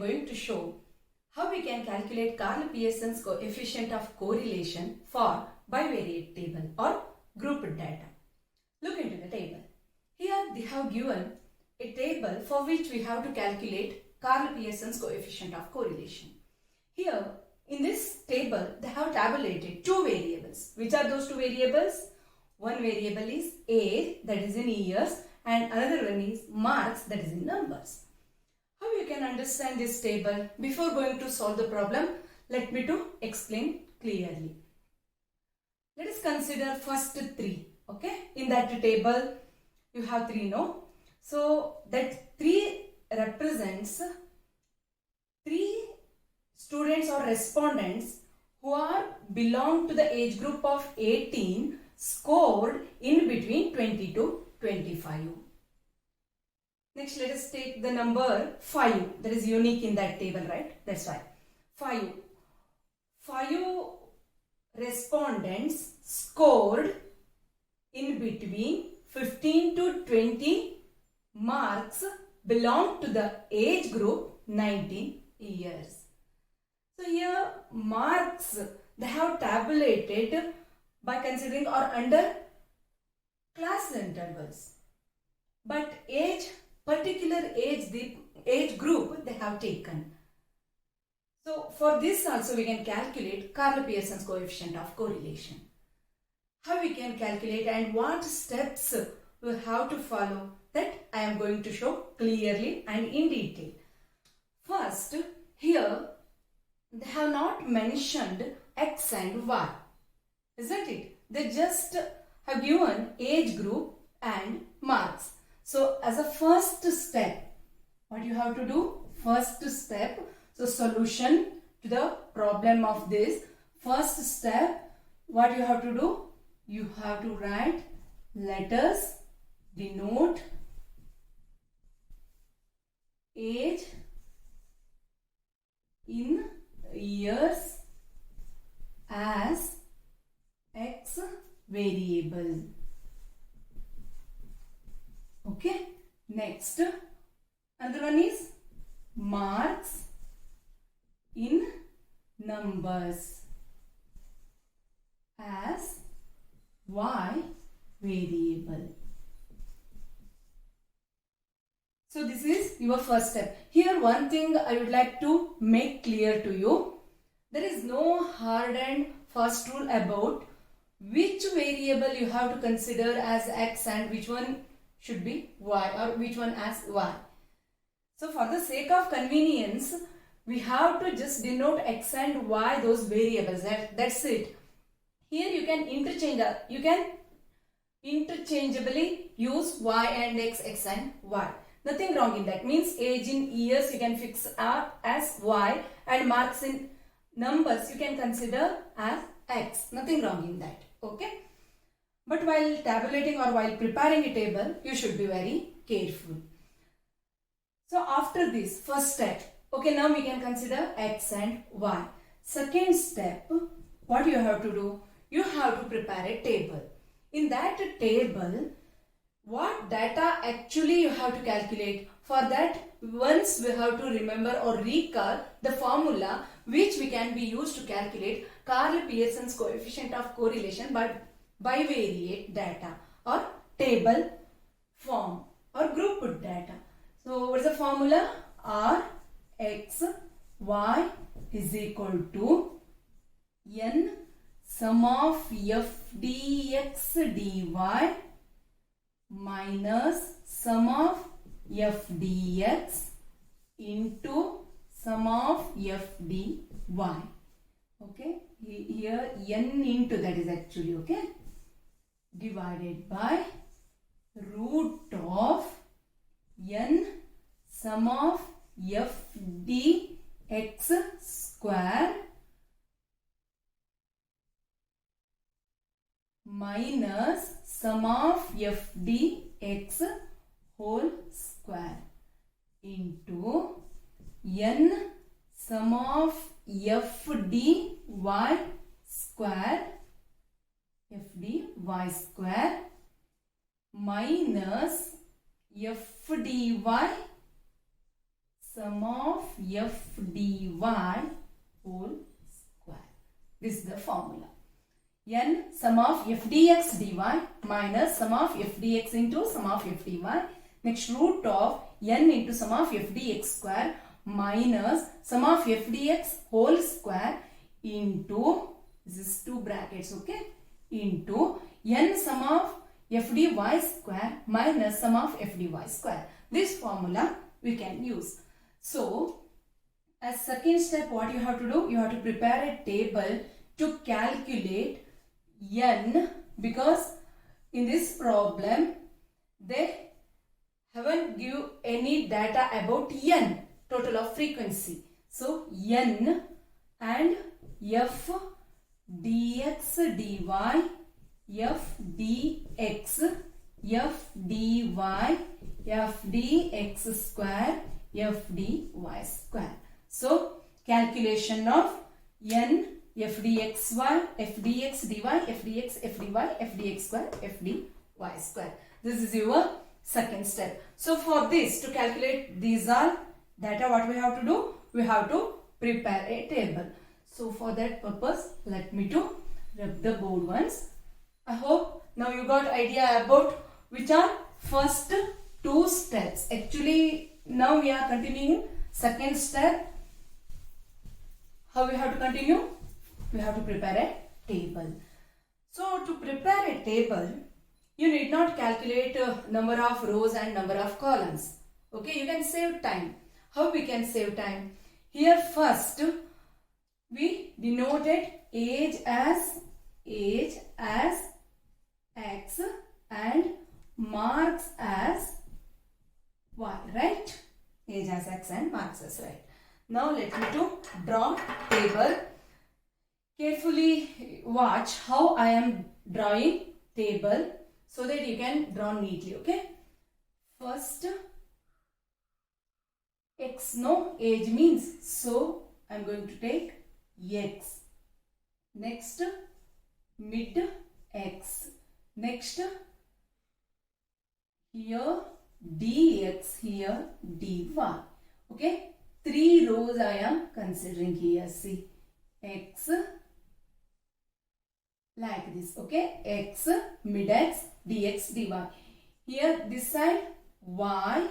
going to show how we can calculate Karl Pearson's coefficient of correlation for bivariate table or grouped data. Look into the table. Here they have given a table for which we have to calculate Karl Pearson's coefficient of correlation. Here in this table they have tabulated two variables. Which are those two variables? One variable is age, that is in years, and another one is marks, that is in numbers. How you can understand this table? Before going to solve the problem, let me to explain clearly. Let us consider first three. Okay, in that table you have three, no? So that 3 represents 3 students or respondents who are belong to the age group of 18, scored in between 20 to 25. Next, let us take the number 5. That is unique in that table, right? That's why 5 respondents scored in between 15 to 20 marks belong to the age group 19 years. So here marks they have tabulated by considering or under class intervals, but particular age group they have taken. So for this also we can calculate Karl Pearson's coefficient of correlation. How we can calculate and what steps we have to follow, that I am going to show clearly and in detail. First, here they have not mentioned X and Y, isn't it? They just have given age group and marks. So as a first step, what you have to do? First step, so solution to the problem of this. First step, what you have to do? You have to write, let us denote age in years as X variable. Okay. Next, another one is marks in numbers as Y variable. So this is your first step. Here one thing I would like to make clear to you. There is no hard and fast rule about which variable you have to consider as X and which one should be Y or which one as Y. So for the sake of convenience, we have to just denote X and Y, those variables. That's it. Here you can interchangeably use Y and X and Y. Nothing wrong in that. Means age in years you can fix as Y and marks in numbers you can consider as X. Nothing wrong in that. Okay. But while tabulating or while preparing a table, you should be very careful. So after this first step, okay, now we can consider X and Y. Second step, what you have to do? You have to prepare a table. In that table, what data actually you have to calculate? For that, once we have to remember or recall the formula which we can be used to calculate Karl Pearson's coefficient of correlation but bivariate data or table form or grouped data. So what is the formula? R X Y is equal to N sum of F dx dy minus sum of F dx into sum of F dy. Okay, here N into that is actually, okay, divided by root of N sum of F dx square minus sum of F dx whole square into N sum of F dy square minus F dy sum of f dy whole square. This is the formula. N sum of f dx dy minus sum of f dx into sum of f dy. Next root of n into sum of f dx square minus sum of f dx whole square into, this is two brackets, okay, into n sum of f dy square minus sum of f dy square. This formula we can use. So, as second step, what you have to do? You have to prepare a table to calculate n, because in this problem they haven't give any data about n, total of frequency. So, n and f dx dy, f dx, f dy, f dx square, f dy square. So, calculation of n, f dxy, f dx dy, f dx, f dy, f dx square, f dy square. This is your second step. So, for this, to calculate these all data, what we have to do? We have to prepare a table. So, for that purpose, let me to rub the board once. I hope now you got idea about which are first two steps. Actually, now we are continuing second step. How we have to continue? We have to prepare a table. So, to prepare a table, you need not calculate number of rows and number of columns. Okay, you can save time. How we can save time? Here first, we denoted age as x and marks as y, right? Age as x and marks as y. Now let me to draw table. Carefully watch how I am drawing table so that you can draw neatly, okay? First, x, no, age means, so I am going to take x. Next, mid x. Next, here dx, here dy. Okay, 3 rows I am considering here. See, x like this. Okay, x, mid x, dx, dy. Here this side y,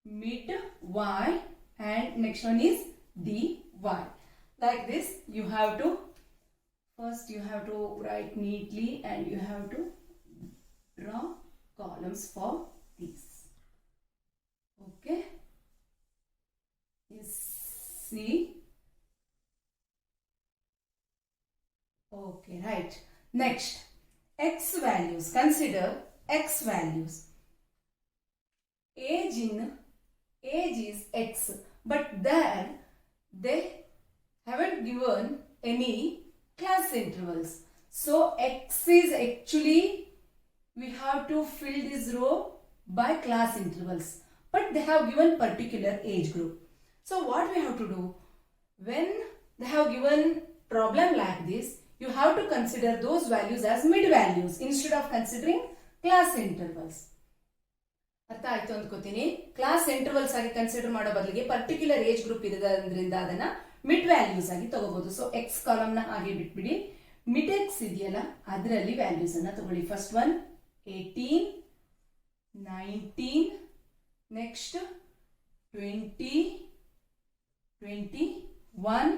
mid y, and next one is dy. Like this, you have to first write neatly and you have to draw columns for these. Okay, see. Okay, right. Next, x values. Consider x values. Age is x, but there they haven't given any class intervals. So x is actually, we have to fill this row by class intervals, but they have given particular age group. So what we have to do? When they have given problem like this, you have to consider those values as mid values instead of considering class intervals. ಅರ್ಥ ಆಯ್ತು ಅಂದ್ಕೋತೀನಿ. Class intervals ಆಗಿ consider ಮಾಡೋ ಬದಲಿಗೆ particular age group ಇರೋದ್ರಿಂದ ಅದನ್ನ mid values ಆಗಿ ತಗೋಬಹುದು. So X column ನ ಹಾಗೆ ಬಿಟ್ಬಿಡಿ. ಮಿಡ್ ಎಕ್ಸ್ ಇದೆಯಲ್ಲ ಅದರಲ್ಲಿ ವ್ಯಾಲ್ಯೂಸ್ ಅನ್ನ ತಗೊಳ್ಳಿ. First one 18, 19, next 20, 21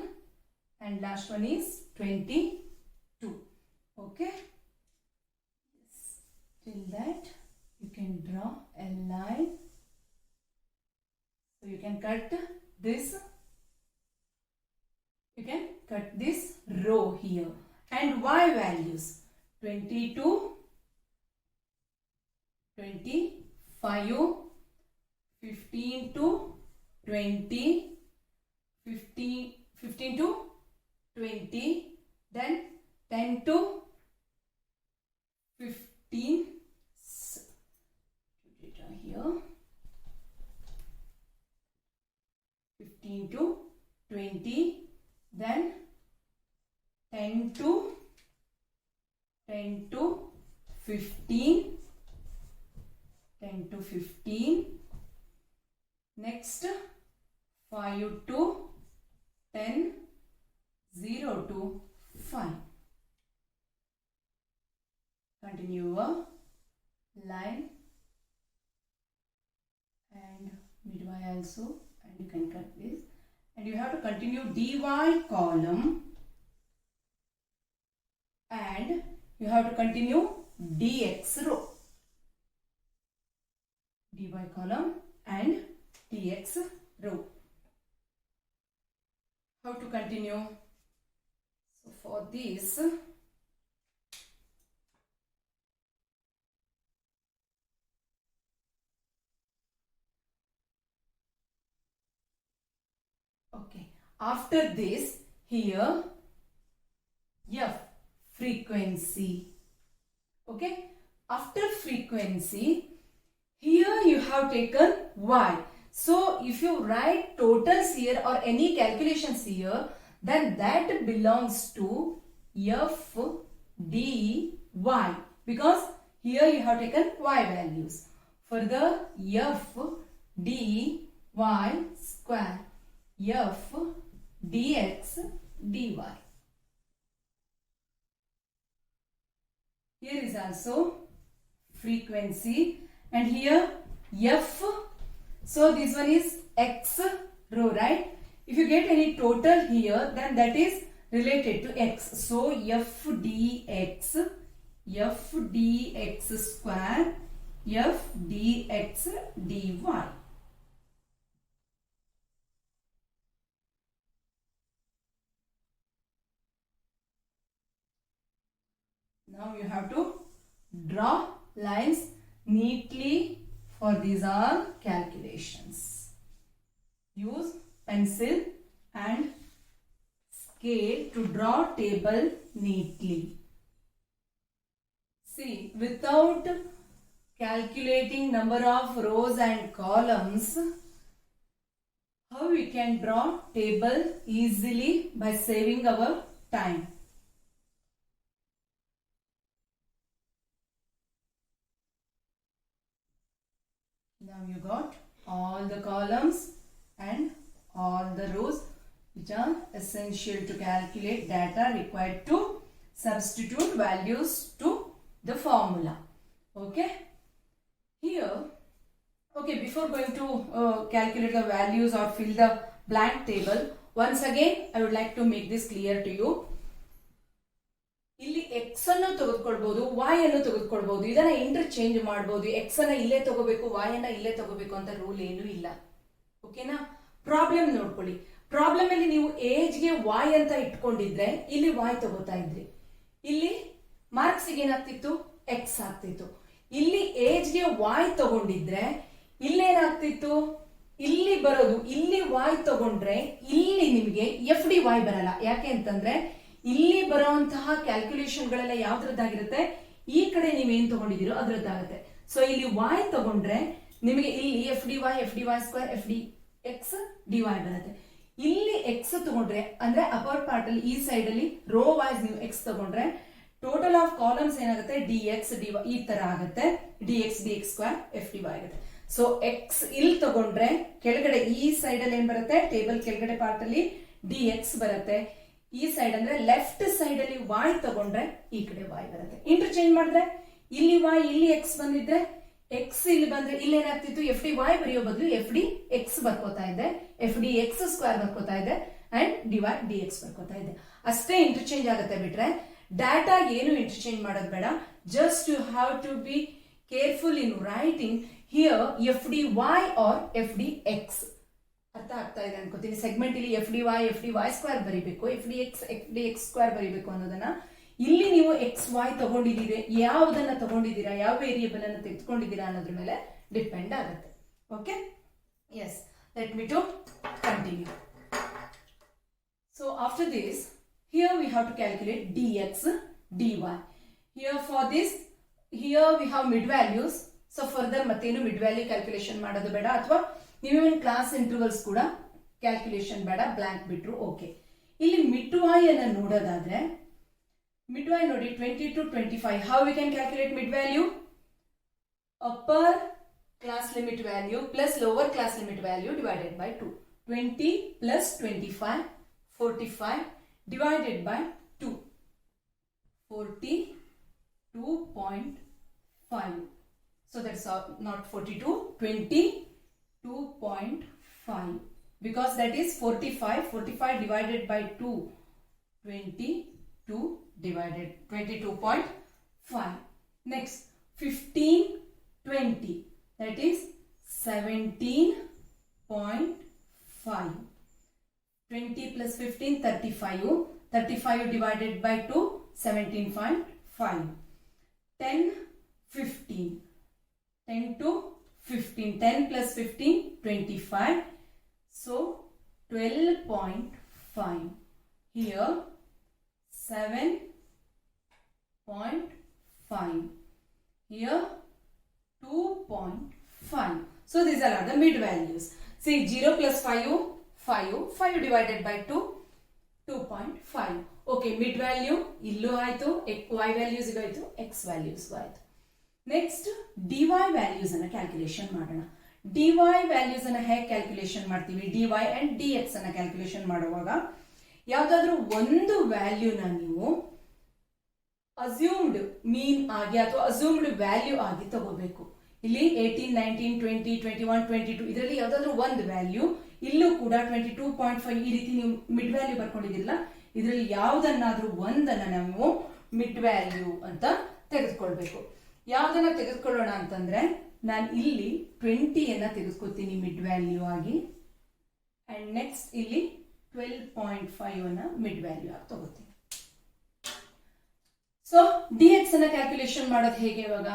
and last one is 22. Okay, till that you can draw a line. So you can cut this, you can cut this row here. And y values 22, 25, 15 to 20, 15 to 20, then 10 to 15, here 15 to 20, then 10 to 15, 10 to 15, next 5 to 10, 0 to 5. Continue your line and mid-y also, and you can cut this, and you have to continue dy column, and you have to continue dx row, dy column and dx row. How to continue? So for this, okay, after this, here f, frequency. Okay, after frequency, here you have taken y. So if you write totals here or any calculations here, then that belongs to f d y, because here you have taken y values. Further, f d y square, f dx dy. Here is also frequency, and here f. So this one is x row, right? If you get any total here, then that is related to x. So f dx square, f dx dy. Now you have to draw lines neatly, for these are calculations. Use pencil and scale to draw table neatly. See, without calculating number of rows and columns, how we can draw table easily by saving our time. Now you got all the columns and all the rows which are essential to calculate data required to substitute values to the formula. Okay. Here, okay, before going to calculate the values or fill the blank table, once again I would like to make this clear to you. ಇಲ್ಲಿ x ಅನ್ನು ತೆಗೆದುಕೊಳ್ಳಬಹುದು, y ಅನ್ನು ತೆಗೆದುಕೊಳ್ಳಬಹುದು, ಇದನ್ನ interchange ಮಾಡಬಹುದು. x ಅನ್ನ ಇಲ್ಲೇ ತಗೋಬೇಕು, y ಅನ್ನ ಇಲ್ಲೇ ತಗೋಬೇಕು ಅಂತ ರೂಲ್ ಏನೂ ಇಲ್ಲ. ಓಕೆನಾ? ಪ್ರಾಬ್ಲಮ್ ನೋಡ್ಕೊಳ್ಳಿ. ಪ್ರಾಬ್ಲಮ್ ಅಲ್ಲಿ ನೀವು ಏಜ್ ಗೆ y ಅಂತ ಇಟ್ಕೊಂಡಿದ್ರೆ ಇಲ್ಲಿ y ತಗೋತಾ ಇದ್ರಿ, ಇಲ್ಲಿ ಮಾರ್ಕ್ಸ್ ಗೆ ಏನಾಗ್ತಿತ್ತು, x ಆಗ್ತಿತ್ತು. ಇಲ್ಲಿ ಏಜ್ ಗೆ y ತಗೊಂಡಿದ್ರೆ ಇಲ್ಲೇನಾಗ್ತಿತ್ತು, ಇಲ್ಲಿ ಬರೋದು, ಇಲ್ಲಿ y ತಗೊಂಡ್ರೆ ಇಲ್ಲಿ ನಿಮಗೆ ಎಫ್ ಡಿ y ಬರಲ್ಲ. ಯಾಕೆ ಅಂತಂದ್ರೆ ಇಲ್ಲಿ ಬರುವಂತಹ ಕ್ಯಾಲ್ಕುಲೇಷನ್ ಗಳೆಲ್ಲ ಯಾವ್ದ್ರದ್ದಾಗಿರುತ್ತೆ, ಈ ಕಡೆ ನೀವೇನ್ ತಗೊಂಡಿದ್ದೀರೋ ಅದ್ರದ್ದಾಗುತ್ತೆ. ಸೊ ಇಲ್ಲಿ y ತಗೊಂಡ್ರೆ ನಿಮಗೆ ಇಲ್ಲಿ F D Y square, F D X D Y ಬರುತ್ತೆ. ಇಲ್ಲಿ ಎಕ್ಸ್ ತಗೊಂಡ್ರೆ ಅಂದ್ರೆ ಅಪರ್ ಪಾರ್ಟ್ ಅಲ್ಲಿ ಈ ಸೈಡ್ ಅಲ್ಲಿ ರೋ ವೈಸ್ ನೀವು ಎಕ್ಸ್ ತಗೊಂಡ್ರೆ ಟೋಟಲ್ ಆಫ್ ಕಾಲಮ್ಸ್ ಏನಾಗುತ್ತೆ, ಡಿ ಎಕ್ಸ್ ಡಿ ವೈ ಈ ತರ ಆಗುತ್ತೆ. D X square F D Y ಆಗುತ್ತೆ. ಸೊ ಎಕ್ಸ್ ಇಲ್ಲಿ ತಗೊಂಡ್ರೆ ಕೆಳಗಡೆ ಈ ಸೈಡ್ ಅಲ್ಲಿ ಏನ್ ಬರುತ್ತೆ, ಟೇಬಲ್ ಕೆಳಗಡೆ ಪಾರ್ಟ್ ಅಲ್ಲಿ ಡಿ ಎಕ್ಸ್ ಬರುತ್ತೆ. ಈ ಸೈಡ್ ಅಂದ್ರೆ ಲೆಫ್ಟ್ ಸೈಡ್ ಅಲ್ಲಿ y ತಗೊಂಡ್ರೆ ಈ ಕಡೆ y ಬರುತ್ತೆ. ಇಂಟರ್ಚೇಂಜ್ ಮಾಡಿದ್ರೆ ಇಲ್ಲಿ y ಇಲ್ಲಿ x ಬಂದಿದ್ರೆ x ಇಲ್ಲಿ ಬಂದ್ರೆ ಇಲ್ಲಿ ಏನಾಗ್ತಿತ್ತು, ಎಫ್ ಡಿ y ಬರೆಯೋ ಬದಲು ಎಫ್ ಡಿ ಎಕ್ಸ್ ಬರ್ಕೋತಾ ಇದೆ, ಎಫ್ ಡಿ ಎಕ್ಸ್ ಸ್ಕ್ವೇರ್ ಬರ್ಕೋತಾ ಇದೆ, ಅಂಡ್ ಡಿವೈ ಡಿ ಎಕ್ಸ್ ಬರ್ಕೋತಾ ಇದೆ. ಅಷ್ಟೇ ಇಂಟರ್ಚೇಂಜ್ ಆಗುತ್ತೆ ಬಿಟ್ರೆ ಡಾಟಾ ಏನು ಇಂಟರ್ಚೇಂಜ್ ಮಾಡೋದು ಬೇಡ. Just you have to be careful in writing here F D Y or F D X. ಅರ್ಥ ಆಗ್ತಾ ಇದೆ ಅನ್ಕೋತೀನಿ. ಸೆಗ್ಮೆಂಟ್ ಇಲ್ಲಿ ಎಫ್ ಡಿ ವೈ ಸ್ಕ್ವೇರ್ ಬರೀಬೇಕು, ಎಫ್ ಡಿ ಎಕ್ಸ್ ಸ್ಕ್ವೇರ್ ಬರೀಬೇಕು ಅನ್ನೋದನ್ನ ಇಲ್ಲಿ ನೀವು ಎಕ್ಸ್ ವೈ ತಗೊಂಡಿದ್ದೀರಿ, ಯಾವುದನ್ನ ತಗೊಂಡಿದ್ದೀರಾ, ಯಾವ ವೇರಿಯೇಬಲ್ ಅನ್ನು ತೆಗೆದುಕೊಂಡಿದ್ದೀರಾ ಅನ್ನೋದ್ರ ಮೇಲೆ ಡಿಪೆಂಡ್ ಆಗುತ್ತೆ. Okay, yes, let me to continue. So after this here we have to calculate dx dy. Here for this here we have mid values. So further ಮತ್ತೇನು ಮಿಡ್ ವ್ಯಾಲ್ಯೂ ಕ್ಯಾಲ್ಕುಲೇಷನ್ ಮಾಡೋದು ಬೇಡ, ಅಥವಾ ನೀವೇನು class intervals ಕೂಡ calculation ಬೇಡ, blank ಬಿಟ್ರು okay. ಇಲ್ಲಿ mid Y ಅನ್ನು ನೋಡೋದಾದ್ರೆ ಮಿಡ್ ವೈ ನೋಡಿ 20 to 25. How we can calculate mid value? Upper class limit value plus lower class limit value divided by 2. 20 plus 25, 45 divided by 2. 42.5. So that's not 42, 22.5. Because that is 45. 45 divided by 2. 22 divided 22.5. Next 15, 20. That is 17.5. 20 plus 15, 35. 35 divided by 2, 17.5. 10, 15. 10 to 15. 10 plus 15, 25. So 12.5. Here 7.5. Here 2.5. So these are the mid values. See 0 plus 5, 5. 5 divided by 2, 2.5. Okay, mid value illu aitu, y values igu aitu, x values gu aitu. Next dy values anna calculation ಮಾಡೋಣ. dy values ಅನ್ನ ಹೇಗೆ calculation ಮಾಡ್ತೀವಿ? dy and dx ಅನ್ನ calculation ಮಾಡುವಾಗ ಯಾವುದಾದ್ರೂ ಒಂದು ವ್ಯಾಲ್ಯೂನ ನೀವು assumed ಮೀನ್ ಆಗಿ ಅಥವಾ ಅಸ್ಯೂಮ್ಡ್ ವ್ಯಾಲ್ಯೂ ಆಗಿ ತಗೋಬೇಕು. ಇಲ್ಲಿ 18, 19, 20, 21, 22 ಇದರಲ್ಲಿ ಯಾವುದಾದ್ರೂ ಒಂದು ವ್ಯಾಲ್ಯೂ, ಇಲ್ಲೂ ಕೂಡ 22.5 ಈ ರೀತಿ ನೀವು ಮಿಡ್ ವ್ಯಾಲ್ಯೂ ಬರ್ಕೊಂಡಿದ್ದೀರಲ್ಲ, ಇದರಲ್ಲಿ ಯಾವುದನ್ನಾದ್ರೂ ಒಂದನ್ನ ನಾವು ಮಿಡ್ ವ್ಯಾಲ್ಯೂ ಅಂತ ತೆಗೆದುಕೊಳ್ಬೇಕು. ಯಾವುದನ್ನ ತೆಗೆದುಕೊಳ್ಳೋಣ ಅಂತಂದ್ರೆ ನಾನು ಇಲ್ಲಿ 20 ತೆಗೆದುಕೊತೀನಿ ಮಿಡ್ ವ್ಯಾಲ್ಯೂ ಆಗಿ, ಅಂಡ್ ನೆಕ್ಸ್ಟ್ ಇಲ್ಲಿ 12.5 ಅನ್ನ ಮಿಡ್ ವ್ಯಾಲ್ಯೂ ಆಗಿ ತಗೋತೀನಿ. ಸೊ dx ಅನ್ನ ಕ್ಯಾಲ್ಕುಲೇಷನ್ ಮಾಡೋದು ಹೇಗೆ? ಇವಾಗ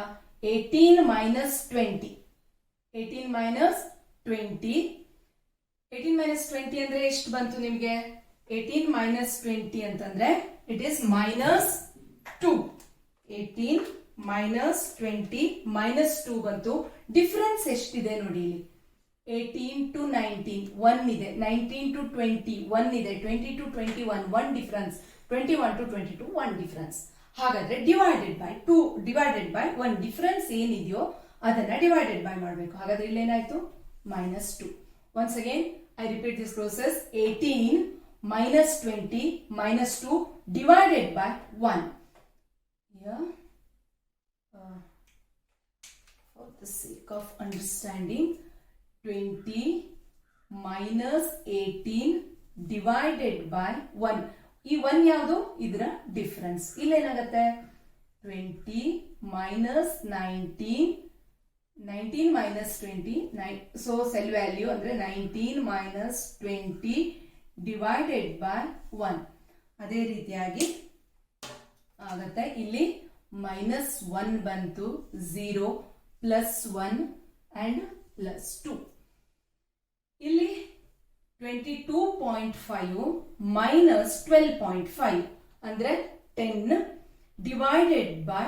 18 minus 20. 18 minus 20. 18 minus 20 ಅಂದ್ರೆ ಎಷ್ಟು ಬಂತು ನಿಮಗೆ? 18 minus 20 ಅಂತಂದ್ರೆ it is minus 2. 18 minus 20 minus 2 ಬಂತು. ಡಿಫರೆನ್ಸ್ ಎಷ್ಟಿದೆ ನೋಡಿ ಇಲ್ಲಿ. 18 to 19 1 ಇದೆ, 19 to 20 1 ಇದೆ, 20 to 21 1 ಡಿಫರೆನ್ಸ್, 21 to 22 1 ಡಿಫರೆನ್ಸ್. ಹಾಗಾದ್ರೆ divided by 2 divided by 1 difference ಏನಿದೆಯೋ ಅದನ್ನ ಡಿವೈಡೆಡ್ ಬೈ ಮಾಡಬೇಕು. ಹಾಗಾದ್ರೆ ಇಲ್ಲೇನಾಯ್ತು? minus 2. Once again I repeat this process. 18 minus 20 minus 2 divided by 1. Here for the sake of understanding, 20 minus 18 divided by 1. ಈ 1 ಯಾವುದು? ಇದರ difference. ಇಲ್ಲೇನಾಗತ್ತೆ? 20 minus 19, 19 minus 20, so cell value ಅಂದ್ರೆ 19 minus 20 divided by 1. ಅದೇ ರೀತಿಯಾಗಿ ಆಗತ್ತೆ. ಇಲ್ಲಿ minus 1 ಬಂತು, 0 plus 1 and plus 2. ಇಲ್ಲಿ 22.5 minus 12.5 ಅಂದ್ರೆ 10 divided by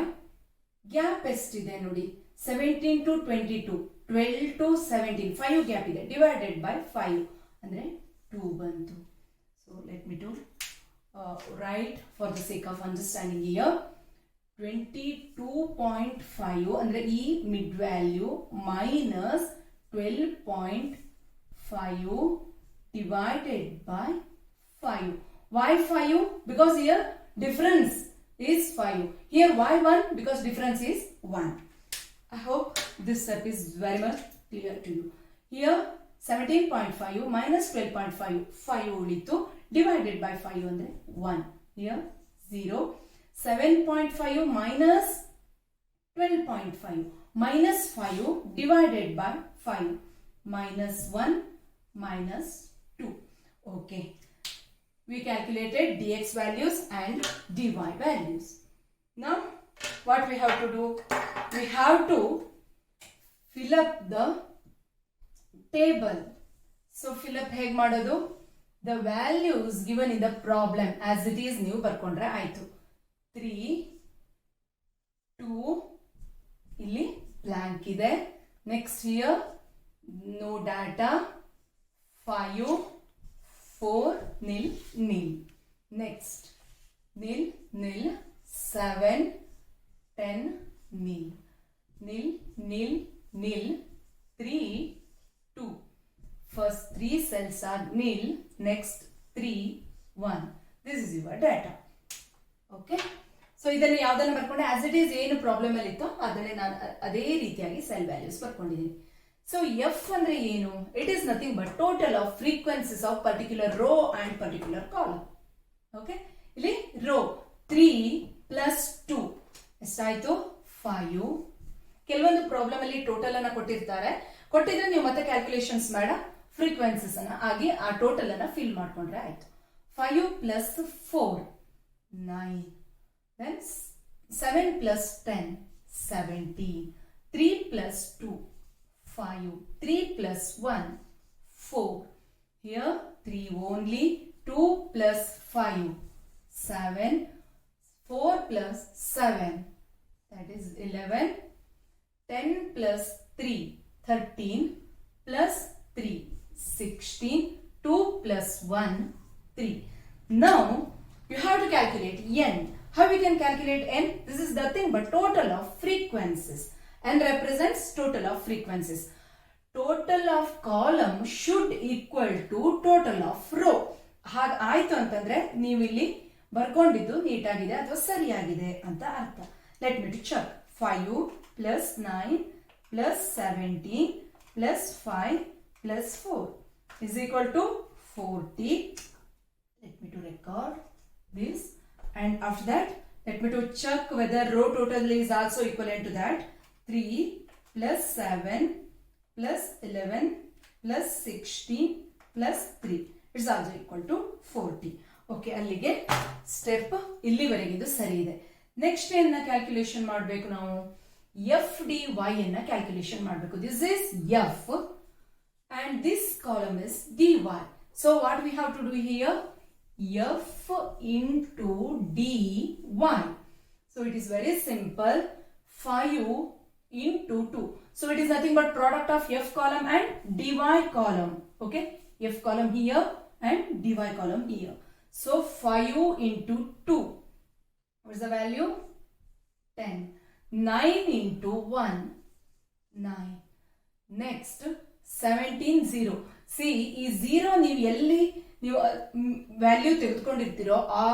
ಗ್ಯಾಪ್ ಎಷ್ಟಿದೆ ನೋಡಿ? 17 to 22, 12 to 17, 5 ಗ್ಯಾಪ್ ಇದೆ, ಡಿವೈಡೆಡ್ ಬೈ 5 ಅಂದ್ರೆ 2 ಬಂತು. So let me to write for the sake of understanding here. 22.5 ಅಂದ್ರೆ ಈ mid value minus 12.5 divided by 5. Why 5? Because here difference is 5. Here why 1? Because difference is 1. I hope this step is very much clear to you. Here 17.5 minus 12.5, 5 ಉಳಿತು, divided by 5 ಅಂದ್ರೆ 1. Here 0. 7.5 minus 12.5 minus 5 divided by 5, minus 1 minus 2. Okay, we calculated dx values and dy values. Now what we have to do? We have to fill up the table. So fill up ಹೇಗೆ ಮಾಡೋದು? The values given in the problem as it is ನೀವು ಬರ್ಕೊಂಡ್ರೆ ಆಯ್ತು. 3, 2 ಇಲ್ಲಿ blank ಇದೆ. Next here no data. 5, 4 nil nil. Next nil nil. 7, 10 nil. Nil nil nil 3, 2. First 3 cells are nil, next 3, 1. This is your data. Okay. So ಇದನ್ನು ಯಾವುದನ್ನು ಬರ್ಕೊಂಡೆ as it is ಏನು problem ಅಲ್ಲಿ ಇತ್ತು ಅದನ್ನೇ ನಾನು ಅದೇ ರೀತಿಯಾಗಿ ಸೆಲ್ ವ್ಯಾಲ್ಯೂಸ್ ಬರ್ಕೊಂಡಿದ್ದೀನಿ. ಸೊ ಎಫ್ ಅಂದ್ರೆ ಏನು? It is nothing but total of frequencies of particular row and particular column. Okay, ಇಲ್ಲಿ ರೋ 3 ಪ್ಲಸ್ 2 ಎಷ್ಟಾಯ್ತು? 5. ಕೆಲವೊಂದು ಪ್ರಾಬ್ಲಮ್ ಅಲ್ಲಿ ಟೋಟಲ್ ಅನ್ನ ಕೊಟ್ಟಿದ್ರೆ ನೀವು ಮತ್ತೆ ಕ್ಯಾಲ್ಕುಲೇಷನ್ಸ್ ಬೇಡ, ಫ್ರೀಕ್ವೆನ್ಸೀಸ್ ಅನ್ನ ಆಗಿ ಆ ಟೋಟಲ್ ಅನ್ನ ಫಿಲ್ ಮಾಡ್ಕೊಂಡ್ರೆ ಆಯ್ತು. 5 plus 4 9. Then 7 plus 10 17. 3 plus 2 5. 3 plus 1 4. Here 3 only. 2 plus 5 7. 4 plus 7 that is 11. 10 plus 3 13 plus 3 16. 2 plus 1 3. Now you have to calculate n. How we can calculate n? This is nothing but total of frequencies. N represents total of frequencies. Total of column should equal to total of row. ಹಾಗ ಆಯ್ತು ಅಂತಂದ್ರೆ ನೀವು ಇಲ್ಲಿ ಬರ್ಕೊಂಡಿದ್ದು ನೀಟಾಗಿದೆ ಅಥವಾ ಸರಿಯಾಗಿದೆ ಅಂತ ಅರ್ಥ. Let me to check. 5 plus 9 plus 17 plus 5 plus 4 is equal to 40. Let me to record this. And after that, let me to check whether row total is also equivalent to that. 3 plus 7 plus 11 plus 16 plus 3. It's also equal to 40. Okay, ಅಲ್ಲಿಗೆ step ಇಲ್ಲಿವರೆಗಿದ್ದು ಸರಿ ಇದೆ. Next ಏನ calculation ಮಾಡಬೇಕು ನಾವು? F D Y ಅನ್ನ calculation ಮಾಡಬೇಕು. This is F and this column is dy. So what we have to do here? F into dy. So it is very simple. 5 into 2. So it is nothing but product of f column and dy column. Okay, f column here and dy column here. So 5 into 2. What is the value? 10. 9 into 1. 9. Next 17 0. See, ಈ 0 ನೀವು ಎಲ್ಲಿ ನೀವು value ತೆಗೆದುಕೊಂಡಿರ್ತೀರೋ ಆ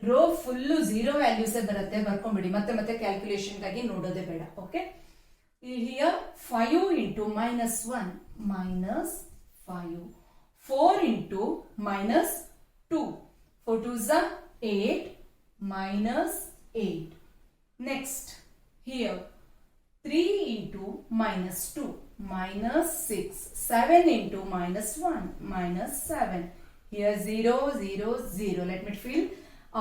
rho full 0 ವ್ಯಾಲ್ಯೂಸೇ ಬರುತ್ತೆ. ಬರ್ಕೊಂಡ್ಬಿಡಿ, ಮತ್ತೆ ಕ್ಯಾಲ್ಕುಲೇಷನ್ಗಾಗಿ ನೋಡೋದೇ ಬೇಡ. Okay, here 5 into -1 -5. 4 into -2. 4 2s are 8 -8. Next here 3 into -2 -6. 7 into -1 -7. Here 0 0 0. Let me fill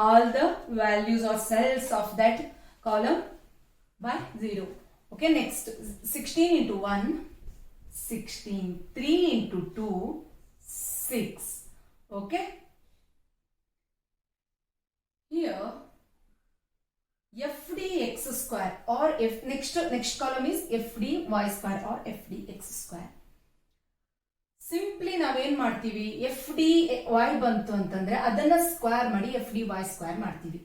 all the values or cells of that column by 0. Okay, next 16 into 1 16. 3 into 2 6. Okay, here fdx square or f next column is fdy square or fdx square. Simply ನಾವೇನ್ ಮಾಡ್ತೀವಿ, F D Y ಬಂತು ಅಂತಂದ್ರೆ ಅದನ್ನ square ಮಾಡಿ F D Y square ಮಾಡ್ತೀವಿ.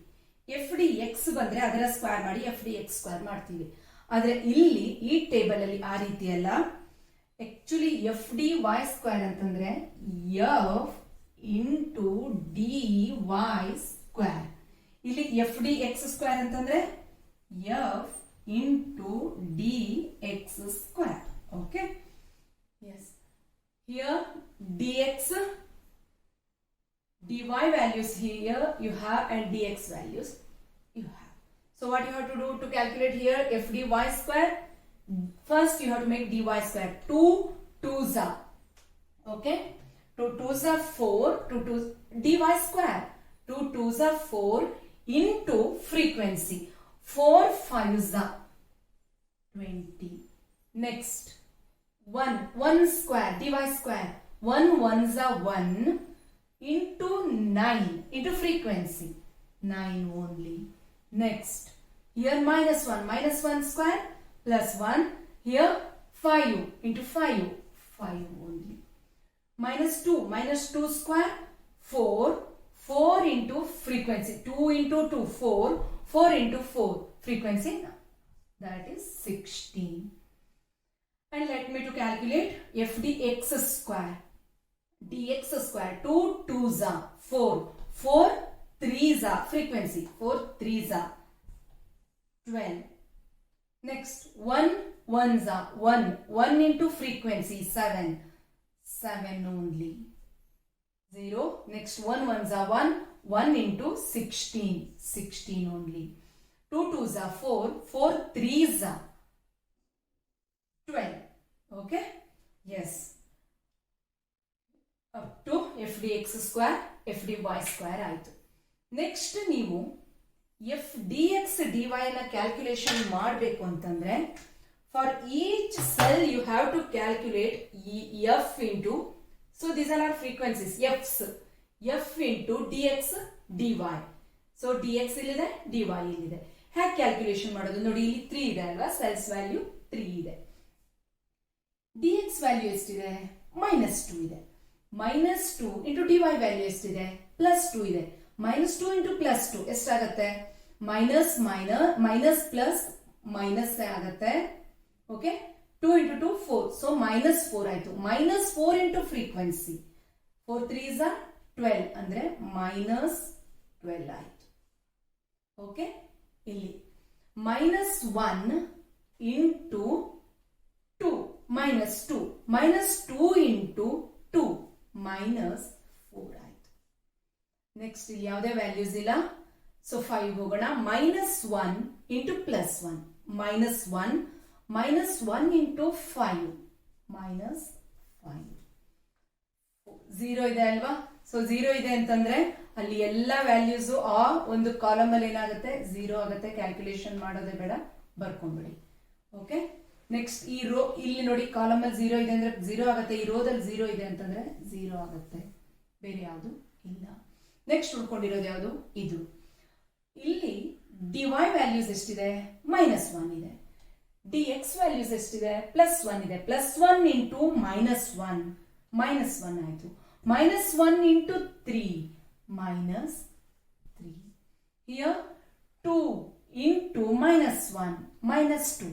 F D X ಬಂದ್ರೆ ಅದರ square ಮಾಡಿ ಎಫ್ ಡಿ ಎಕ್ಸ್ ಸ್ಕ್ವೇರ್ ಮಾಡ್ತೀವಿ. ಆದ್ರೆ ಇಲ್ಲಿ ಈ ಟೇಬಲ್ ಅಲ್ಲಿ ಆ ರೀತಿ ಅಲ್ಲ. Actually F D Y square ಅಂತಂದ್ರೆ F into D Y square. ಇಲ್ಲಿ ಎಫ್ ಡಿ ಎಕ್ಸ್ ಸ್ಕ್ವೇರ್ ಅಂತಂದ್ರೆ F into D X square. Okay, yes. Here dx, dy values here you have and dx values you have. So what you have to do to calculate here f dy square? First you have to make dy square. 2 2s are, okay, 2 2s are 4. 2 2 dy square. 2 2s are 4 into frequency. 4 5s are 20. Next 1 square, dy square. 1 1s are 1 into 9 into frequency. 9 only. Next, here -1 square plus 1. Here 5 into 5 only. -2 square 4 into frequency. 2 into 2 4 into 4 frequency. That is 16. and let me to calculate f dx square. Dx square, 2 2s are 4, 4 3s are frequency, 4 3s are 12. Next 1 1s are 1, 1 into frequency 7, 7 only. 0. Next 1 1s are 1, 1 into 16, 16 only. 2 2s are 4, 4 3s are 12. Okay? Yes. Up to f dx square, f dy square ಆಯಿತು. Next ನೀವು F D X D Y ನ calculation ಮಾಡಬೇಕು ಅಂತಂದ್ರೆ for each cell you have to calculate F into, so these are frequencies Fs, F into D X D Y. So D X ಇಲ್ಲಿದೆ, D Y ಇಲ್ಲಿದೆ. ಹೇಗೆ calculation ಮಾಡೋದು ನೋಡಿ, ಇಲ್ಲಿ 3 ಇದೆ ಅಲ್ವಾ, ಸೆಲ್ಸ್ ವ್ಯಾಲ್ಯೂ 3 ಇದೆ. ಡಿ ಎಕ್ಸ್ ವ್ಯಾಲ್ಯೂ ಎಷ್ಟಿದೆ? -2 ಇದೆ. -2 ಇಂಟು ಡಿ ವೈ ವ್ಯಾಲ್ಯೂ ಎಷ್ಟಿದೆ? +2 ಇದೆ. -2 ಇಂಟು +2 ಎಷ್ಟಾಗತ್ತೆ? ಮೈನಸ್ ಪ್ಲಸ್ ಮೈನಸ್ ಆಗತ್ತೆ. ಓಕೆ, 2 ಇಂಟು 2 4, ಸೊ -4 ಆಯ್ತು. -4 ಇಂಟು ಫ್ರೀಕ್ವೆನ್ಸಿ, 4 3s are 12 ಅಂದ್ರೆ -12 ಆಯ್ತು. ಓಕೆ, ಇಲ್ಲಿ -1 ಇಂಟು 2 -2 ಇಂಟು 2 -4 ಆಯ್ತು. ನೆಕ್ಸ್ಟ್ ಇಲ್ಲಿ ಯಾವುದೇ ವ್ಯಾಲ್ಯೂಸ್ ಇಲ್ಲ, ಸೊ 5 ಹೋಗೋಣ. -1 ಇಂಟು +1, -1 ಇಂಟು 5, -5. 0 ಇದೆ ಅಲ್ವಾ? ಸೊ 0 ಇದೆ ಅಂತಂದ್ರೆ ಅಲ್ಲಿ ಎಲ್ಲ ವ್ಯಾಲ್ಯೂಸ್ ಆ ಒಂದು ಕಾಲಮ್ ಅಲ್ಲಿ ಏನಾಗುತ್ತೆ? 0 ಆಗುತ್ತೆ. ಕ್ಯಾಲ್ಕುಲೇಷನ್ ಮಾಡೋದೇ ಬೇಡ, ಬರ್ಕೊಂಡ್ಬಿಡಿ. ಓಕೆ, ನೆಕ್ಸ್ಟ್ ಈ ರೋ ಇಲ್ಲಿ ನೋಡಿ, ಕಾಲಮ್ ಅಲ್ಲಿ 0 ಇದೆ ಅಂದ್ರೆ 0 ಆಗುತ್ತೆ. ಈ ರೋದಲ್ಲಿ 0 ಇದೆ ಅಂತಂದ್ರೆ 0 ಆಗುತ್ತೆ, ಬೇರೆ ಯಾವುದು ಇಲ್ಲ. ನೆಕ್ಸ್ಟ್ ಉಳ್ಕೊಂಡಿರೋದು ಯಾವುದು? ಇದು. ಇಲ್ಲಿ ಡಿ ವೈ ವ್ಯಾಲ್ಯೂಸ್ ಎಷ್ಟಿದೆ? -1 ಇದೆ. ಡಿ ಎಕ್ಸ್ ವ್ಯಾಲ್ಯೂಸ್ ಎಷ್ಟಿದೆ? +1 ಇದೆ. +1 ಇಂಟು -1, -1 ಆಯ್ತು. -1 into 3, -3. Here 2 into -1, -2.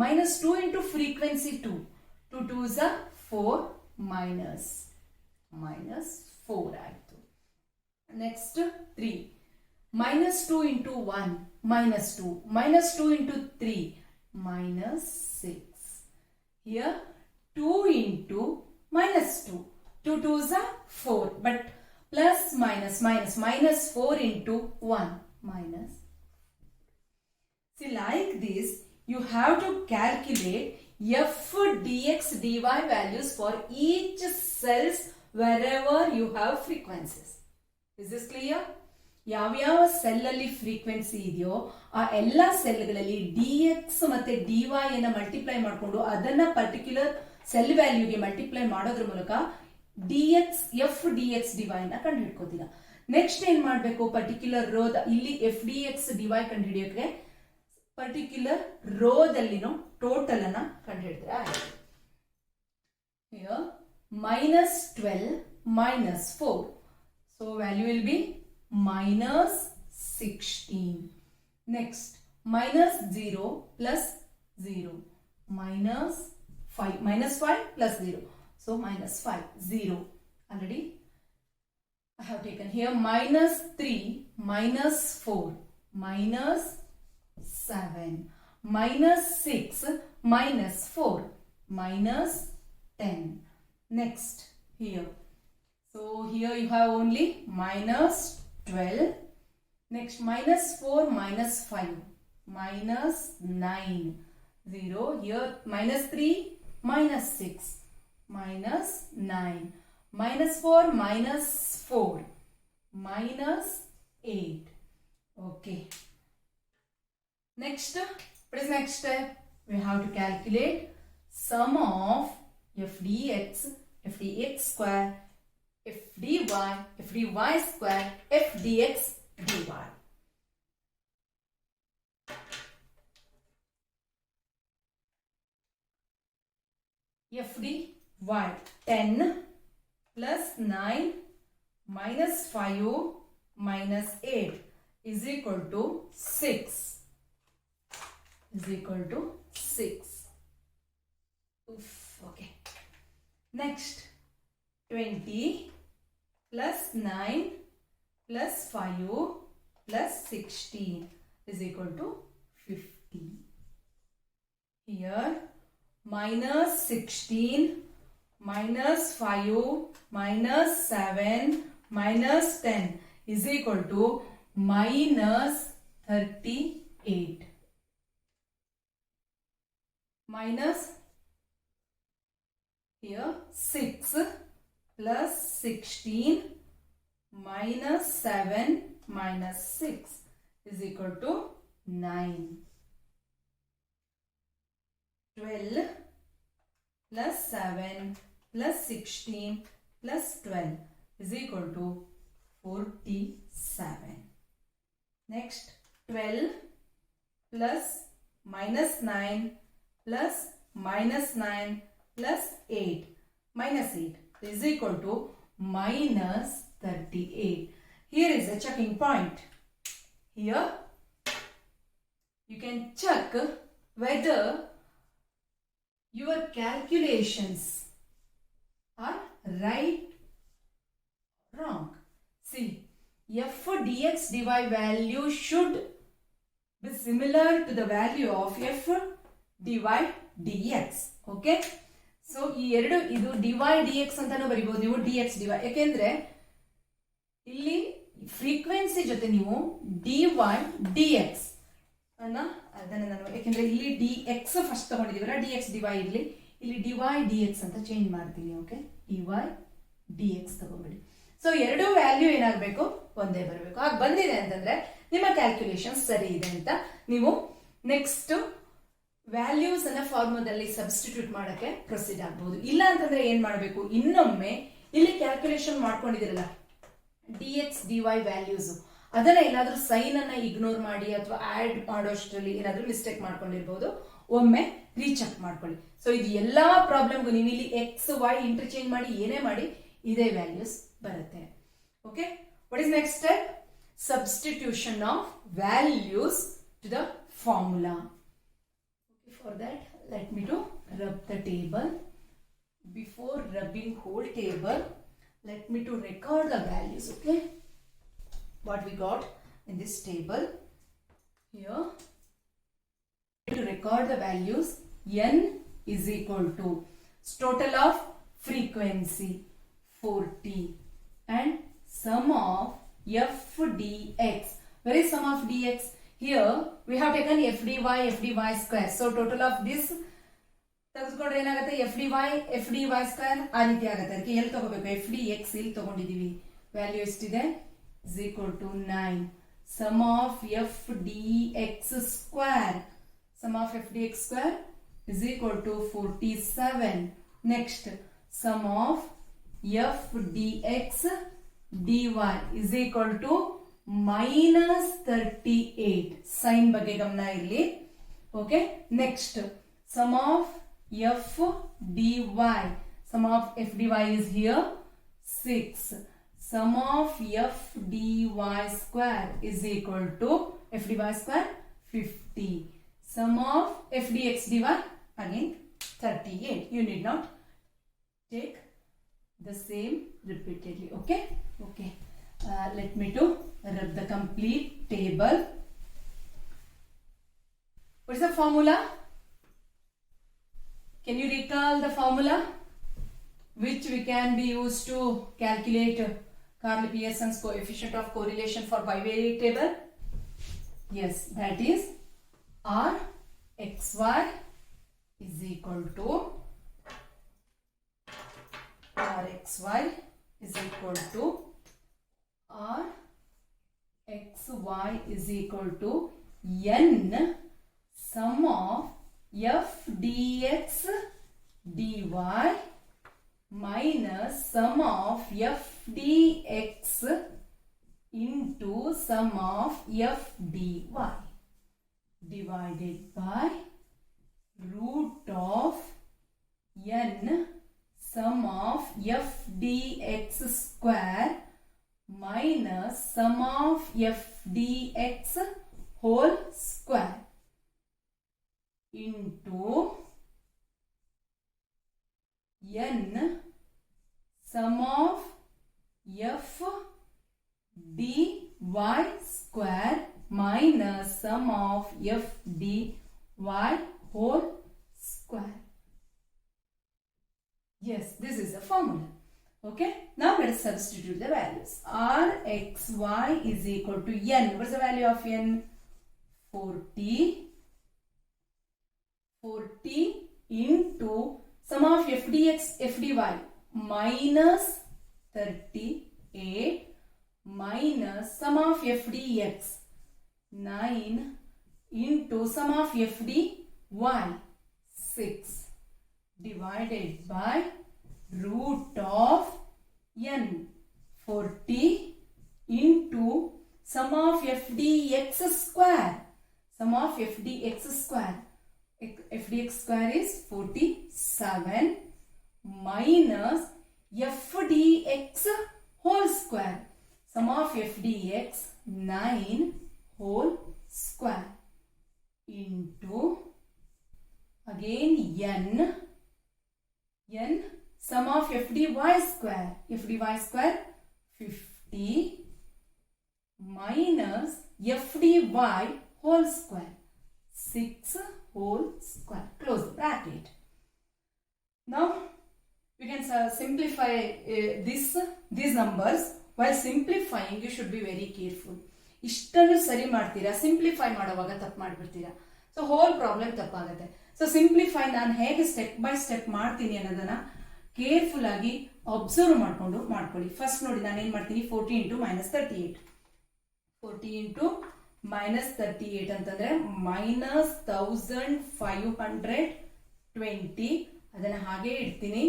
-2 into frequency 2. 2 2s are 4, -4 ಆಯ್ತು. Next 3. -2 into 1, -2. -2 into 3, -6. Here 2 into -2. 2 2s are 4, but plus minus -4 into 1, minus. See, like this you have to calculate f dx dy values for each cells wherever you have frequencies. Is this clear? ಯಾವ್ಯಾವ cell ಅಲ್ಲಿ frequency ಇದೆಯೋ ಆ ಎಲ್ಲಾ ಸೆಲ್ಗಳಲ್ಲಿ dx ಮತ್ತೆ dy ಅನ್ನ multiply ಮಾಡಿಕೊಂಡು ಅದನ್ನ ಪರ್ಟಿಕ್ಯುಲರ್ ಸೆಲ್ ವ್ಯಾಲ್ಯೂಗೆ ಮಲ್ಟಿಪ್ಲೈ ಮಾಡೋದ್ರ ಮೂಲಕ F D X D Y ನ ಕಂಡು ಹಿಡ್ಕೋತೀರಾ. ನೆಕ್ಸ್ಟ್ ಏನ್ ಮಾಡ್ಬೇಕು? ಪರ್ಟಿಕ್ಯುಲರ್ ರೋದ ಇಲ್ಲಿ F D X D Y ಕಂಡು ಹಿಡಿಯೋಕೆ ಪರ್ಟಿಕ್ಯುಲರ್ ರೋದಲ್ಲಿನೋ ಟೋಟಲ್ ಅನ್ನ ಕಂಡು ಹಿಡಿದ್ರೆ ಆಯ್ತು. -12 -4, so value will be -16. Next -0 plus 0, -5 plus 0, so -5, 0. Already I have taken here. -3 -4 -7, -6 -4 -10. Next here, so here you have only -12. Next -4 -5 -9, 0. Here -3 -6 -9, -4 -4 -8. Okay. Next, what is next step? We have to calculate sum of f dx, f dx square, f dy, f dy square, f dx dy. f dy 10 plus 9 minus 5 minus 8 is equal to 6. Is equal to 6. Okay. Next, 20 plus 9 plus 5 plus 16 is equal to 50. Here, minus 16 minus 5 minus 7 minus 10 is equal to minus 38. Minus here 6 plus 16 minus 7 minus 6 is equal to 9. 12 plus 7 plus 16 plus 12 is equal to 47. Next, 12 plus minus 9 plus minus 9 plus 8 minus 8 is equal to minus 38. Here is a checking point. Here you can check whether your calculations are right or wrong. See, f dx dy value should be similar to the value of f dy dx. Okay. So ಈ ಎರಡು ಇದು dy dx ಅಂತಾನೂ ಬರಿಬಹುದು ನೀವು dx dy, ಯಾಕೆಂದ್ರೆ ಇಲ್ಲಿ frequency ಜೊತೆ ನೀವು dy dx ಅದನ್ನ ನಾನು ಯಾಕೆಂದ್ರೆ ಇಲ್ಲಿ dx ಫಸ್ಟ್ ತಗೊಂಡಿದೀವಲ್ಲ dx dy ಇರಲಿ, ಇಲ್ಲಿ dy dx ಅಂತ ಚೇಂಜ್ ಮಾಡ್ತೀನಿ. Okay, dy dx ತಗೊಂಡ್ಬಿಡಿ. ಸೊ ಎರಡು ವ್ಯಾಲ್ಯೂ ಏನಾಗಬೇಕು, ಒಂದೇ ಬರಬೇಕು. ಹಾಗೆ ಬಂದಿದೆ ಅಂತಂದ್ರೆ ನಿಮ್ಮ ಕ್ಯಾಲ್ಕುಲೇಷನ್ ಸರಿ ಇದೆ ಅಂತ ನೀವು ನೆಕ್ಸ್ಟ್ ವ್ಯಾಲ್ಯೂಸ್ ಅನ್ನ ಫಾರ್ಮುಲಾದಲ್ಲಿ ಸಬ್ಸ್ಟಿಟ್ಯೂಟ್ ಮಾಡಕ್ಕೆ ಪ್ರೊಸೀಡ್ ಆಗಬಹುದು. ಇಲ್ಲ ಅಂತಂದ್ರೆ ಏನ್ ಮಾಡಬೇಕು, ಇನ್ನೊಮ್ಮೆ ಇಲ್ಲಿ ಕ್ಯಾಲ್ಕುಲೇಷನ್ ಮಾಡ್ಕೊಂಡಿದಿರಲ್ಲ dx dy ವ್ಯಾಲ್ಯೂಸ್, ಅದನ್ನ ಏನಾದ್ರೂ ಸೈನ್ ಅನ್ನ ಇಗ್ನೋರ್ ಮಾಡಿ ಅಥವಾ ಆಡ್ ಮಾಡೋಷ್ಟರಲ್ಲಿ ಏನಾದ್ರೂ ಮಿಸ್ಟೇಕ್ ಮಾಡ್ಕೊಂಡಿರ್ಬಹುದು, ಒಮ್ಮೆ ರೀಚೆಕ್ ಮಾಡ್ಕೊಳ್ಳಿ. ಸೊ ಇದು ಎಲ್ಲಾ ಪ್ರಾಬ್ಲಮ್ಗೂ ನೀವು ಇಲ್ಲಿ ಎಕ್ಸ್ ವೈ ಇಂಟರ್ಚೇಂಜ್ ಮಾಡಿ ಏನೇ ಮಾಡಿ ಇದೇ ವ್ಯಾಲ್ಯೂಸ್ ಬರುತ್ತೆ. Okay, what is next step? Substitution of values to the formula. For that, let me to rub the table. Before rubbing whole table, let me to record the values. Okay, what we got in this table here, to record the values. N is equal to total of frequency 40 and sum of f dx. Where is sum of dx? Here we have taken f dy square. So total of this ತೆಗೆದುಕೊಂಡ್ರೆ ಏನಾಗುತ್ತೆ, f dy square ಆ ರೀತಿ ಆಗುತ್ತೆ. ಅದಕ್ಕೆ ಎಲ್ಲಿ ತಗೋಬೇಕು, f dx ಇಲ್ಲಿ ತಗೊಂಡಿದೀವಿ. Value ಎಷ್ಟಿದೆ, is equal to 9. Sum of f dx square, sum of f dx square is equal to 47. Next, sum of f dx dy is equal to minus 38. Sign ಬಗ್ಗೆ ಗಮನ ಇರಲಿ. Okay, next sum of f dy, sum of f dy is here 6. Sum of f dy square is equal to f dy square 50. Sum of f dx dy again 38. You need not take the same repeatedly. Okay, okay. Let me to rub the complete table. What is the formula? Can you recall the formula which we can be used to calculate Carl-Pearson's coefficient of correlation for bivariate table? Yes, that is R xy is equal to R xy is equal to R xy is equal to n sum of f dx dy minus sum of f dx into sum of f dy divided by root of n sum of f dx square minus sum of f dx whole square into minus sum of f d y whole square. Yes, this is the formula. Okay, now let us substitute the values. R x y is equal to n. What is the value of n? 40 into sum of f dx f dy minus 38 minus sum of f dx 9 into sum of f dy 6 divided by root of n. 40 into sum of f dx square. Sum of f dx square. F dx square is 47 minus f dx whole square. Sum of f dx 9 whole square into again n sum of f dy square. F dy square 50 minus f dy whole square 6 whole square. Close the bracket. Now we can simplify these numbers. While simplifying you should be very careful. ಇಷ್ಟನ್ನು ಸರಿ ಮಾಡ್ತೀರಾ, simplify ಮಾಡುವಾಗ ತಪ್ಪು ಮಾಡಿಬಿಡ್ತೀರಾ. So hole problem ತಪ್ಪಾಗುತ್ತೆ. So simplify ನಾನು ಹೇಗೆ step by step ಮಾಡ್ತೀನಿ ಅನ್ನೋದನ್ನ ಕೇರ್ಫುಲ್ ಆಗಿ ಅಬ್ಸರ್ವ್ ಮಾಡ್ಕೊಂಡು ಮಾಡ್ಕೊಳ್ಳಿ. ಫಸ್ಟ್ ನೋಡಿ ನಾನು ಏನ್ ಮಾಡ್ತೀನಿ, 40 ಇಂಟು ಮೈನಸ್ 38. 40 ಇಂಟು ಮೈನಸ್ 38 ಅಂತಂದ್ರೆ ಮೈನಸ್ 1520. ಅದನ್ನ ಹಾಗೆ ಇಡ್ತೀನಿ.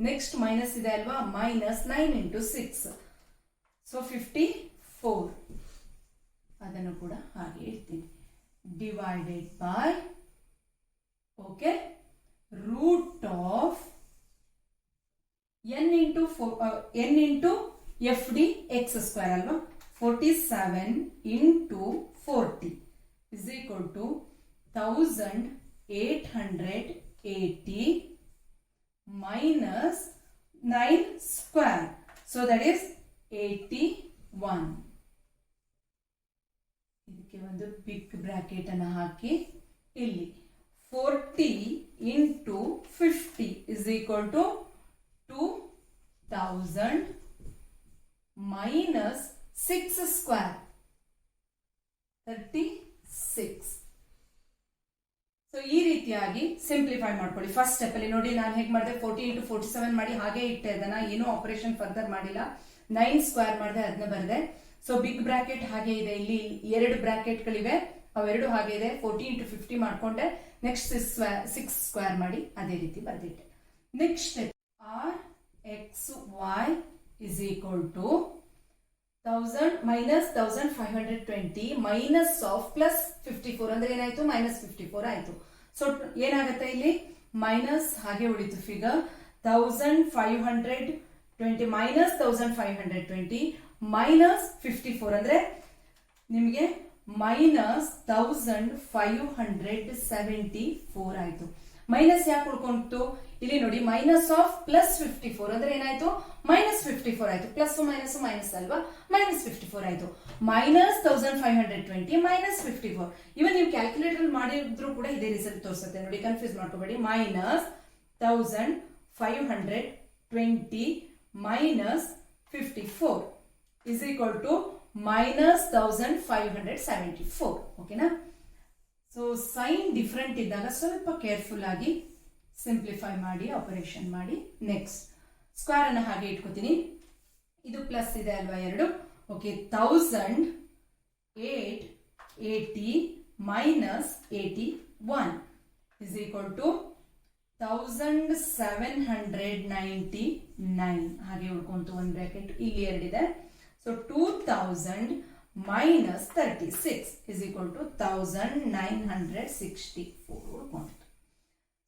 ನೆಕ್ಸ್ಟ್ ಮೈನಸ್ ಇದೆ ಅಲ್ವಾ, ಮೈನಸ್ 9 ಇಂಟು 6, ಸೊ 54. ಅದನ್ನು ಕೂಡ ಹಾಗೆ ಇಡ್ತೀನಿ. Divided by okay root of n into F D X square ಅಲ್ವಾ, 47 into 40 is equal to 1880 minus 9 square. So that is 81. ಇದಕ್ಕೆ ಒಂದು ಬಿಗ್ ಬ್ರಾಕೆಟ್ ಅನ್ನು ಹಾಕಿ ಇಲ್ಲಿ 40 into 50 is equal to 2000 minus 6 square 36. So ಈ ರೀತಿಯಾಗಿ ಸಿಂಪ್ಲಿಫೈ ಮಾಡ್ಕೊಳ್ಳಿ. ಫಸ್ಟ್ ಸ್ಟೆಪ್ ಅಲ್ಲಿ ನೋಡಿ ನಾನು ಹೇಗೆ ಮಾಡಿದೆ, 40 ಇಂಟು 47 ಮಾಡಿ ಹಾಗೆ ಇಟ್ಟೆ. ಅದನ್ನ ಏನೋ ಆಪರೇಷನ್ ಫರ್ದರ್ ಮಾಡಿಲ್ಲ. 9 ಸ್ಕ್ವೇರ್ ಮಾಡಿದೆ, ಅದನ್ನ ಬರೆದೆ. ಸೊ ಬಿಗ್ ಬ್ರಾಕೆಟ್ ಹಾಗೆ ಇದೆ. ಇಲ್ಲಿ 2 ಬ್ರಾಕೆಟ್ಗಳಿವೆ, ಅವೆರಡು ಹಾಗೆ ಇದೆ. 40 ಇಂಟು 50 ಮಾಡ್ಕೊಂಡೆ. ನೆಕ್ಸ್ಟ್ 6 ಸ್ಕ್ವೇರ್ ಮಾಡಿ ಅದೇ ರೀತಿ ಬರೆದಿಟ್ಟೆ. Next step R X Y is equal to 1000 minus 1520 minus of plus 54 ಅಂದ್ರೆ ಏನಾಯ್ತು, ಮೈನಸ್ 54 ಆಯ್ತು. ಸೊ ಏನಾಗುತ್ತೆ ಇಲ್ಲಿ, ಮೈನಸ್ ಹಾಗೆ ಉಳಿತು ಫಿಗರ್. 1520 ಮೈನಸ್ 1520 ಮೈನಸ್ 54 ಅಂದ್ರೆ ನಿಮಗೆ ಮೈನಸ್ 1574 ಆಯ್ತು. ಮೈನಸ್ ಯಾಕೆ ಉಳ್ಕೊಂತು ಇಲ್ಲಿ ನೋಡಿ, ಮೈನಸ್ ಆಫ್ ಪ್ಲಸ್ 54 ಅಂದ್ರೆ ಏನಾಯ್ತು, ಮೈನಸ್ 54 ಆಯ್ತು. ಪ್ಲಸ್ ಮೈನಸ್ ಮೈನಸ್ ಅಲ್ವಾ, ಮೈನಸ್ 54 ಆಯ್ತು. Minus 1520 minus 54. ಇವನ್ ನೀವು ಕ್ಯಾಲ್ಕುಲೇಟರ್ ಮಾಡಿದ್ರು ಕೂಡ ಇದೇ ರಿಸಲ್ಟ್ ತೋರಿಸುತ್ತೆ ನೋಡಿ, ಕನ್ಫ್ಯೂಸ್ ಮಾಡ್ಕೋಬೇಡಿ. Minus 1520 minus 54 is equal to minus 1574. ಓಕೆನಾ? ಸೊ ಸೈನ್ ಡಿಫ್ರೆಂಟ್ ಇದ್ದಾಗ ಸ್ವಲ್ಪ ಕೇರ್ಫುಲ್ ಆಗಿ ಸಿಂಪ್ಲಿಫೈ ಮಾಡಿ ಆಪರೇಷನ್ ಮಾಡಿ. ನೆಕ್ಸ್ಟ್ ಸ್ಕ್ವೇರ್ ಅನ್ನು ಹಾಗೆ ಇಟ್ಕೋತೀನಿ. ಇದು ಪ್ಲಸ್ ಇದೆ ಅಲ್ವಾ 2. Okay, 1880 minus 81 is equal to 1799. ಹಾಗೆ ಉಳ್ಕೊಂತು ಒಂದು ಬ್ರಾಕೆಟ್, ಇಲ್ಲಿ 2 ಇದೆ. So 2000 minus 36 is equal to 1964 ಉಳ್ಕೊಂತು.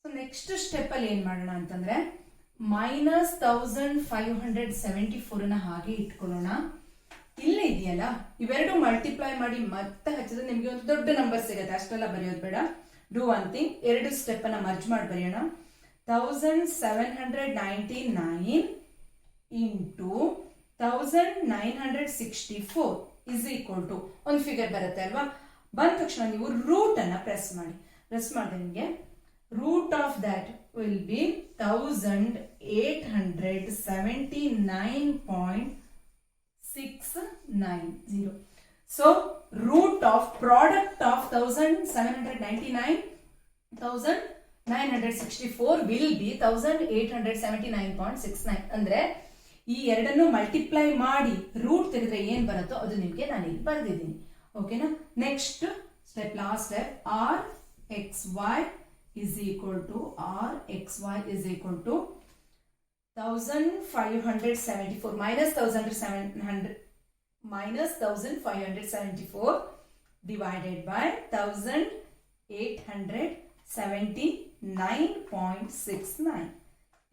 ಸೊ ನೆಕ್ಸ್ಟ್ ಸ್ಟೆಪ್ ಅಲ್ಲಿ ಏನ್ ಮಾಡೋಣ ಅಂತಂದ್ರೆ, ಮೈನಸ್ 1574 ಹಾಗೆ ಇಟ್ಕೊಳ್ಳೋಣ. ಇಲ್ಲೇ ಇದೆಯಲ್ಲ, ಇವೆರಡು ಮಲ್ಟಿಪ್ಲೈ ಮಾಡಿ ಮತ್ತೆ ಹಚ್ಚಿದ್ರೆ ನಿಮ್ಗೆ ಒಂದು ದೊಡ್ಡ ನಂಬರ್ ಸಿಗುತ್ತೆ. ಅಷ್ಟೆಲ್ಲ ಬರೆಯೋದು ಬೇಡ. ಡೂ ಒನ್ ಥಿಂಗ್, 2 ಸ್ಟೆಪ್ ಅನ್ನ ಮರ್ಜ್ ಮಾಡಿ ಬರೆಯೋಣ. 1799 ಇಂಟು 1964 is equal to ಒಂದು ಫಿಗರ್ ಬರುತ್ತೆ ಅಲ್ವಾ, ಬಂದ ತಕ್ಷಣ ನೀವು ರೂಟ್ ಅನ್ನ ಪ್ರೆಸ್ ಮಾಡಿದ್ರೆ ನಿಮಗೆ root of that will be 1879.690. So root of product of 1799,964 will be 1879.69. ಅಂದ್ರೆ ಈ ಎರಡನ್ನು ಮಲ್ಟಿಪ್ಲೈ ಮಾಡಿ ರೂಟ್ ತೆಗೆದ್ರೆ ಏನ್ ಬರುತ್ತೋ ಅದು ನಿಮಗೆ ನಾನು ಇಲ್ಲಿ ಬರೆದಿದ್ದೀನಿ. ಓಕೆನಾ? Next step, last step, R X Y is equal to rxy is equal to 1574 minus 1574 divided by 1879.69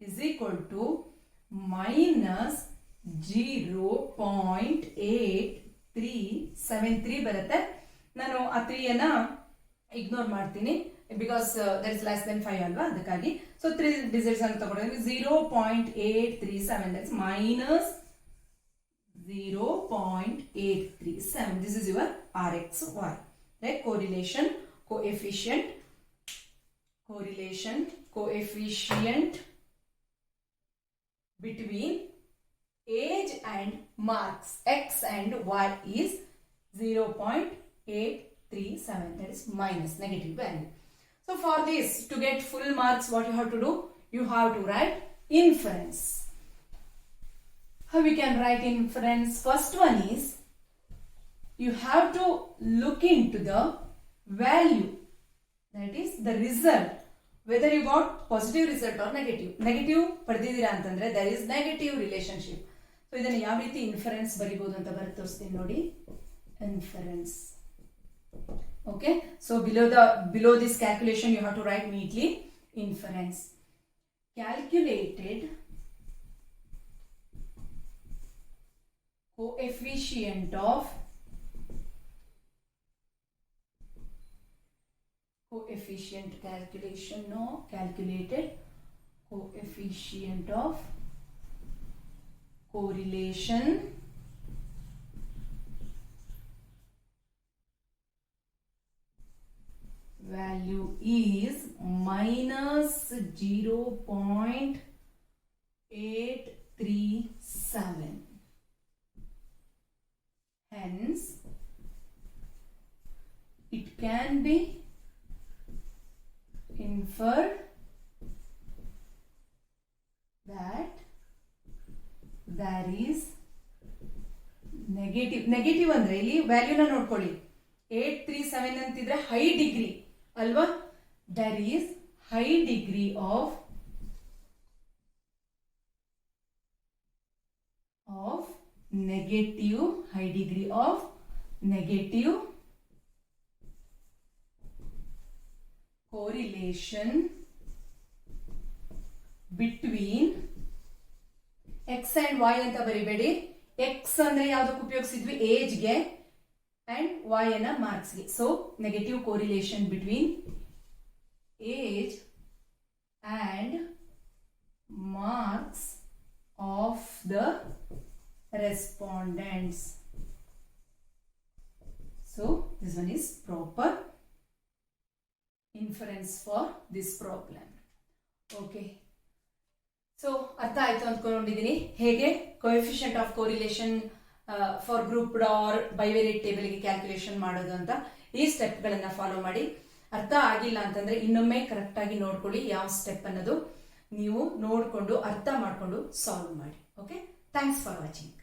is equal to minus 0.8373 ಬರುತ್ತೆ. ನಾನು ಆ 3 ಅನ್ನ ಇಗ್ನೋರ್ ಮಾಡ್ತೀನಿ because that is less than 5 ಅಲ್ವಾ, ಅದಕ್ಕಾಗಿ. ಸೊ 3 ಡಿಜಿಟ್ಸ್ ಅನ್ನು ತಗೊಂಡ್ರೆ 0.837, that's minus 0.837. This is your RXY, right? Correlation coefficient between age and marks X and Y is 0.837, that is minus, negative value. So for this, to get full marks, what you have to do? You have to write inference. How we can write inference? First one is, you have to look into the value, that is the result, whether you got positive result or negative. Negative ಪಡೆದಿದ್ದೀರಾ ಅಂತಂದ್ರೆ there is negative relationship. So ಇದನ್ನು ಯಾವ ರೀತಿ inference ಬರಿಬಹುದು ಅಂತ ಬರೆದು ತೋರಿಸ್ತೀನಿ ನೋಡಿ. Inference. Okay, so below this calculation you have to write neatly inference. Calculated coefficient of correlation value is minus 0.837. Hence, it can be inferred that there is negative ಅಂದ್ರೆ ಇಲ್ಲಿ ವ್ಯಾಲ್ಯೂನ ನೋಡ್ಕೊಳ್ಳಿ. 837 ಅಂತಿದ್ರೆ ಹೈ ಡಿಗ್ರಿ ಅಲ್ವಾ? there is high degree of negative correlation between x and y ಅಂತ ಬರಿಬೇಡಿ. x ಅಂದ್ರೆ ಯಾವುದಕ್ಕೆ ಉಪಯೋಗಿಸಿದ್ವಿ? ಏಜ್ಗೆ, and y ಅನ್ನ ಮಾರ್ಕ್ಸ್ಗೆ. So negative correlation between age and marks of the respondents. So this one is proper inference for this problem. Okay, so ಅರ್ಥ ಆಯ್ತು ಅಂದ್ಕೊಂಡಿದ್ದೀನಿ ಹೇಗೆ coefficient of correlation for grouped or bivariate ಟೇಬಲ್ಗೆ calculation ಮಾಡೋದು ಅಂತ. ಈ ಸ್ಟೆಪ್ ಗಳನ್ನ ಫಾಲೋ ಮಾಡಿ. ಅರ್ಥ ಆಗಿಲ್ಲ ಅಂತಂದ್ರೆ ಇನ್ನೊಮ್ಮೆ ಕರೆಕ್ಟ್ ಆಗಿ ನೋಡ್ಕೊಳ್ಳಿ ಯಾವ ಸ್ಟೆಪ್ ಅನ್ನೋದು. ನೀವು ನೋಡಿಕೊಂಡು ಅರ್ಥ ಮಾಡಿಕೊಂಡು ಸಾಲ್ವ್ ಮಾಡಿ. Okay, thanks for watching.